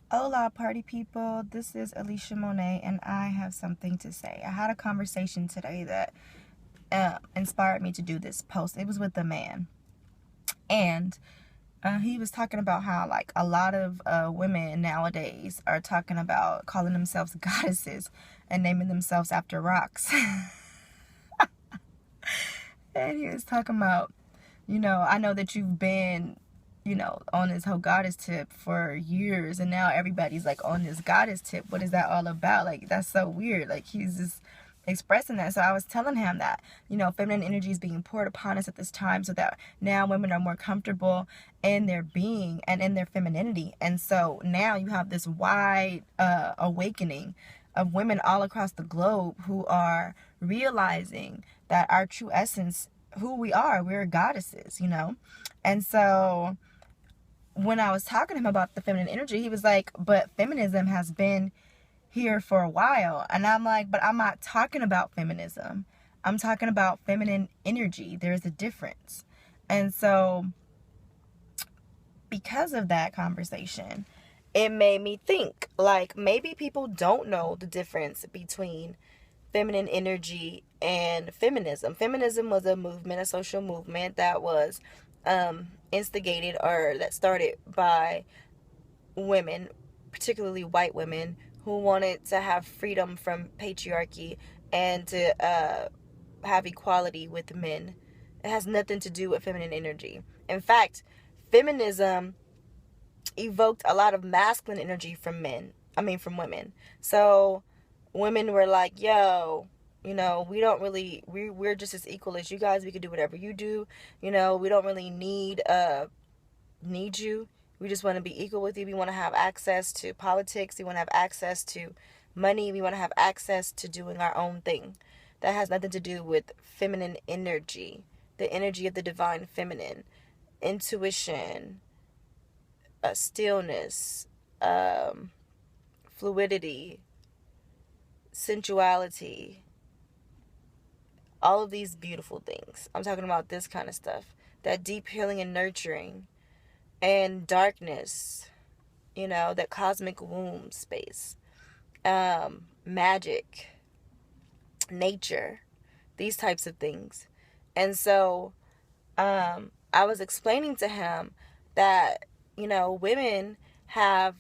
Hola, party people. This is Alicia Monet, and I have something to say. I had a conversation today that inspired me to do this post. It was with a man, and he was talking about how, like, a lot of women nowadays are talking about calling themselves goddesses and naming themselves after rocks. And he was talking about, I know that you've been on this whole goddess tip for years, and now everybody's like on this goddess tip. What is that all about? Like, that's so weird. Like, he's just expressing that. So I was telling him that, feminine energy is being poured upon us at this time, so that now women are more comfortable in their being and in their femininity. And so now you have this wide awakening of women all across the globe who are realizing that our true essence, who we are, we're goddesses, and so when I was talking to him about the feminine energy, he was like, but feminism has been here for a while. And I'm like, but I'm not talking about feminism. I'm talking about feminine energy. There's a difference. And so because of that conversation, it made me think, like, maybe people don't know the difference between feminine energy and feminism. Feminism was a movement, a social movement that was instigated, or that started by women, particularly white women, who wanted to have freedom from patriarchy and to have equality with men. It has nothing to do with feminine energy. In fact, feminism evoked a lot of masculine energy from from women. So women were like, yo, we don't really, we're just as equal as you guys. We could do whatever you do. We don't really need you. We just want to be equal with you. We want to have access to politics. We want to have access to money. We want to have access to doing our own thing. That has nothing to do with feminine energy, the energy of the divine feminine, intuition, stillness, fluidity, sensuality, all of these beautiful things. I'm talking about this kind of stuff. That deep healing and nurturing, and darkness, that cosmic womb space, magic, nature, these types of things. And so I was explaining to him that, women have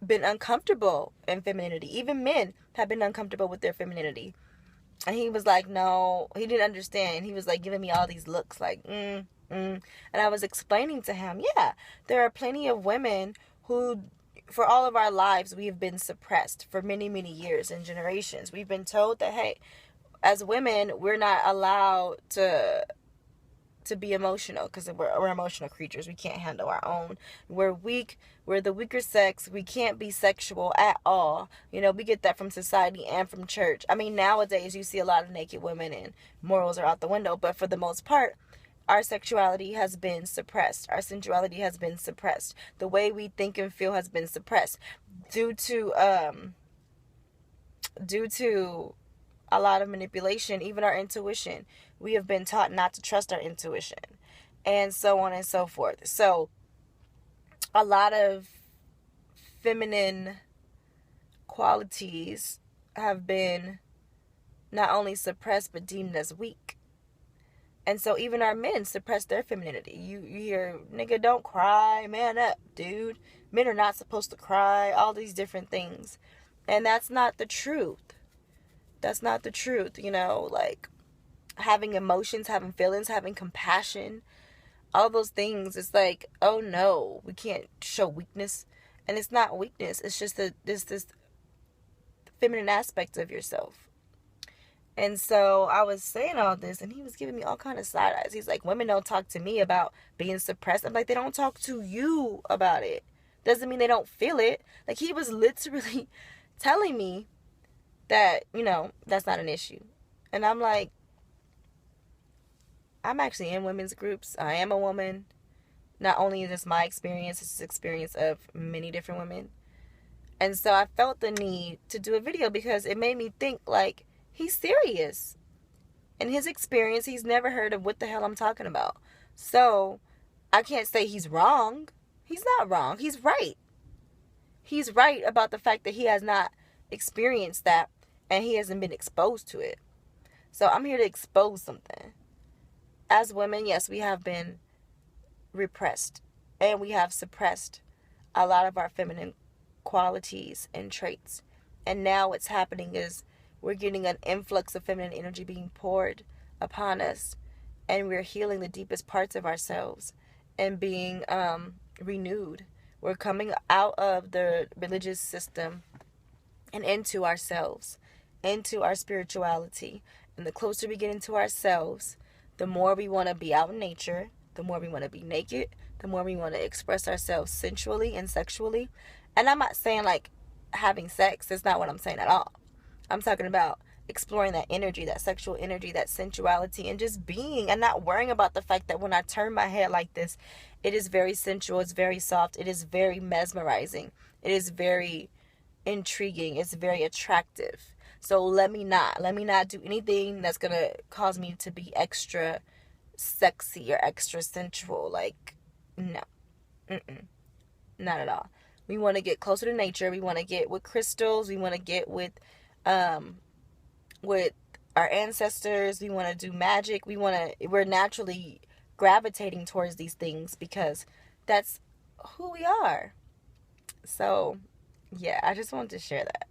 been uncomfortable in femininity. Even men have been uncomfortable with their femininity. And he was like, no, he didn't understand. He was like giving me all these looks like, and I was explaining to him, yeah, there are plenty of women who, for all of our lives, we have been suppressed for many, many years and generations. We've been told that, hey, as women, we're not allowed to be emotional because we're emotional creatures. We can't handle our own. We're weak. We're the weaker sex. We can't be sexual at all. We get that from society and from church. I mean, nowadays you see a lot of naked women and morals are out the window, but for the most part, our sexuality has been suppressed. Our sensuality has been suppressed. The way we think and feel has been suppressed due to a lot of manipulation, even our intuition. We have been taught not to trust our intuition, and so on and so forth. So a lot of feminine qualities have been not only suppressed but deemed as weak. And so even our men suppress their femininity. You hear, nigga, don't cry, man up, dude. Men are not supposed to cry, all these different things. And that's not the truth. That's not the truth, like having emotions, having feelings, having compassion, all those things. It's like, oh no, we can't show weakness. And it's not weakness. It's just this feminine aspect of yourself. And so I was saying all this, and he was giving me all kind of side eyes. He's like, women don't talk to me about being suppressed. I'm like, they don't talk to you about it. Doesn't mean they don't feel it. Like, he was literally telling me that, that's not an issue. And I'm like, I'm actually in women's groups. I am a woman. Not only is this my experience, it's the experience of many different women. And so I felt the need to do a video because it made me think, like, he's serious. In his experience, he's never heard of what the hell I'm talking about. So I can't say he's wrong. He's not wrong. He's right. He's right about the fact that he has not experienced that and he hasn't been exposed to it. So I'm here to expose something. As women, yes, we have been repressed and we have suppressed a lot of our feminine qualities and traits. And now what's happening is we're getting an influx of feminine energy being poured upon us, and we're healing the deepest parts of ourselves and being renewed. We're coming out of the religious system and into ourselves, into our spirituality. And the closer we get into ourselves, the more we want to be out in nature, the more we want to be naked, the more we want to express ourselves sensually and sexually. And I'm not saying like having sex. That's not what I'm saying at all. I'm talking about exploring that energy, that sexual energy, that sensuality, and just being and not worrying about the fact that when I turn my head like this, it is very sensual, it's very soft, it is very mesmerizing, it is very intriguing, it's very attractive. So let me not do anything that's gonna cause me to be extra sexy or extra sensual. Like, no. Not at all. We want to get closer to nature. We want to get with crystals. We want to get with our ancestors. We want to do magic. We're naturally gravitating towards these things because that's who we are. So, yeah, I just wanted to share that.